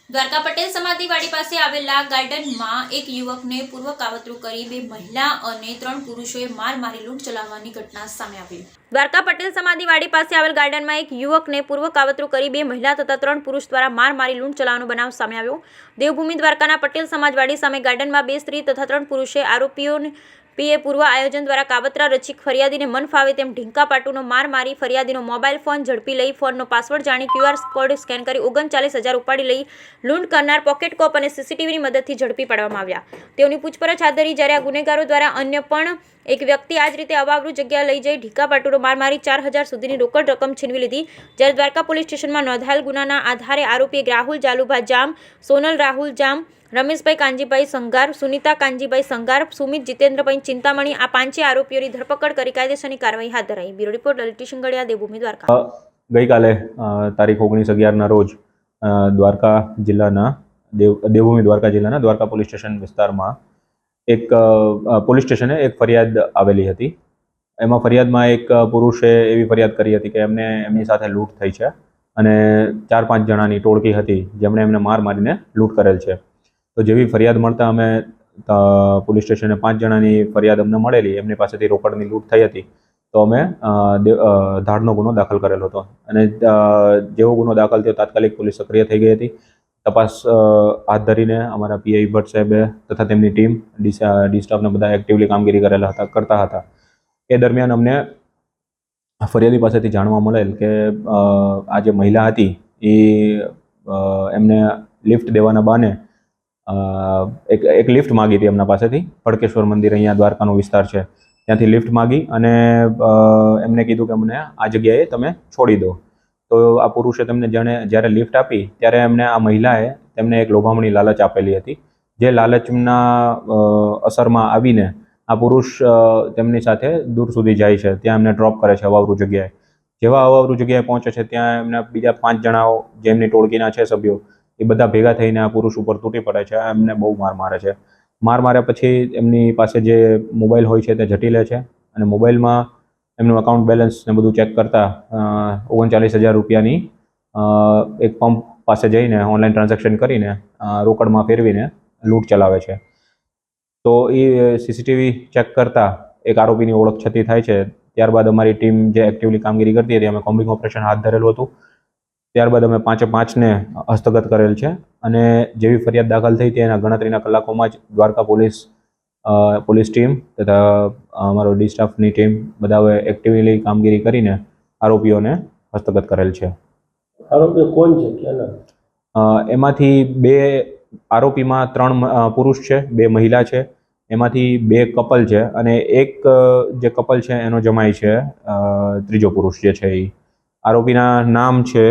દ્વારકા પટેલ સમાધિવાડી પાસે આવેલા ગાર્ડનમાં એક યુવકને પૂર્વ કાવતરું કરી બે મહિલા અને 3 પુરુષોએ માર મારી લૂંટ ચલાવવાની ઘટના સામે આવી। દ્વારકા પટેલ સમાધિવાડી પાસે આવેલ ગાર્ડનમાં એક યુવકને પૂર્વ કાવતરું કરી બે મહિલા તથા 3 પુરુષ દ્વારા માર મારી લૂંટ ચલાવવાનો બનાવ સામે આવ્યો। દેવભૂમિ દ્વારકાના પટેલ સમાજવાડી સામે ગાર્ડનમાં 2 સ્ત્રી તથા 3 પુરુષે આરોપીઓને પૂર્વ આયોજન દ્વારા કાવતરા રચી ફરિયાદીને મન ફાવે તેમ ઢીંકા પાટુનો માર મારી ફરિયાદીનો મોબાઈલ ફોન ઝડપી લઈ ફોનનો પાસવર્ડ જાણી QR કોડ સ્કેન કરી 39,000 ઉપાડી લઈ લૂંટ કરનાર પોકેટ કોપ અને CCTVની મદદથી ઝડપી પાડવામાં આવ્યા। તેઓની પૂછપરછ હાથ ધરી જ્યારે આ ગુનેગારો દ્વારા અન્ય પણ એક વ્યક્તિ આ જ રીતે અવાવરૂ જગ્યા લઈ જઈ ઢીંકા પાટુનો માર મારી 4,000 સુધીની રોકડ રકમ છીનવી લીધી। જ્યારે દ્વારકા પોલીસ સ્ટેશનમાં નોંધાયેલ ગુનાના આધારે આરોપી રાહુલ જાલુભા જામ, સોનલ રાહુલ જામ, રમેશભાઈ કાંજીભાઈ સંગાર, સુનિતા કાંજીભાઈ સંગાર, સુમિત જીતેન્દ્રભાઈ ચિંતામણી આ 5 આરોપીઓની ધરપકડ કરી કાયદેસરની કાર્યવાહી હાથ ધરાઈ। Bureau report Lalit Shingadiya, Devbhumi Dwarka. ગઈકાલે તારીખ 19/11ના રોજ દ્વારકા જિલ્લાના દેવભૂમિ દ્વારકા જિલ્લાના દ્વારકા પોલીસ સ્ટેશન વિસ્તારમાં એક પોલીસ સ્ટેશને એક ફરિયાદ આવેલી હતી। એમાં ફરિયાદમાં એક પુરુષે એવી ફરિયાદ કરી હતી કે એમની સાથે લૂંટ થઈ છે અને 4-5 જણાની ટોળકી હતી જેમણે એમને માર મારીને લૂંટ કરેલ છે। તો જેવી ફરિયાદ મળતા અમે પોલીસ સ્ટેશને 5 જણાની ફરિયાદ અમને મળેલી, એમની પાસેથી રોકડની લૂંટ થઈ હતી। તો અમે ધાડનો ગુનો દાખલ કરેલો હતો અને જેવો ગુનો દાખલ થયો તાત્કાલિક પોલીસ સક્રિય થઈ ગઈ હતી। તપાસ હાથ ધરીને અમારા PI ભટ્ટ સાહેબે તથા તેમની ટીમ ડી સ્ટાફને બધા એક્ટિવલી કામગીરી કરતા હતા। એ દરમિયાન અમને ફરિયાદી પાસેથી જાણવા મળેલ કે આ જે મહિલા હતી એ એમને લિફ્ટ દેવાના બહાને એક લિફ્ટ માગી હતી એમના પાસેથી। ફડકેશ્વર મંદિર અહીંયા દ્વારકાનો વિસ્તાર છે ત્યાંથી લિફ્ટ માગી અને એમને કીધું કે મને આ જગ્યાએ તમે છોડી દો। તો આ પુરુષે તેમને જ્યારે લિફ્ટ આપી ત્યારે એમને આ મહિલાએ તેમને એક લોભામણી લાલચ આપેલી હતી। જે લાલચના અસરમાં આવીને આ પુરુષ તેમની સાથે દૂર સુધી જાય છે, ત્યાં એમને ડ્રોપ કરે છે અવાવરૂ જગ્યાએ। જેવા અવાવરૂ જગ્યાએ પહોંચે છે ત્યાં એમના બીજા 5 જણાઓ જેમની ટોળકીના છે સભ્યો એ બધા ભેગા થઈને આ પુરુષ ઉપર તૂટી પડે છે, એમને બહુ માર મારે છે। માર માર્યા પછી એમની પાસે જે મોબાઈલ હોય છે તે ઝડપી લે છે અને મોબાઈલમાં એમનું અકાઉન્ટ બેલેન્સ ને બધું ચેક કરતા 39,000 રૂપિયાની એક પંપ પાસે જઈને ઓનલાઈન ટ્રાન્ઝેક્શન કરીને રોકડમાં ફેરવીને લૂંટ ચલાવે છે। તો એ CCTV ચેક કરતા એક આરોપીની ઓળખ છતી થાય છે। ત્યારબાદ અમારી ટીમ જે એક્ટિવલી કામગીરી કરતી હતી અમે કોમ્બિંગ ઓપરેશન હાથ ધરેલું હતું। ત્યારબાદ અમે 5-5ને હસ્તગત કરેલ છે અને જેવી ફરિયાદ દાખલ થઈ હતી એના ગણતરીના કલાકોમાં જ દ્વારકા પોલીસ ટીમ તથા અમારો ડી સ્ટાફની ટીમ બધાએ એક્ટિવલી કામગીરી કરીને આરોપીઓને હસ્તગત કરેલ છે। આરોપીઓ કોણ છે, ક્યાંના? એમાંથી 2 આરોપીમાં 3 પુરુષ છે, 2 મહિલા છે, એમાંથી 2 કપલ છે અને એક જે કપલ છે એનો જમાઈ છે ત્રીજો પુરુષ જે છે એ। આરોપીના નામ છે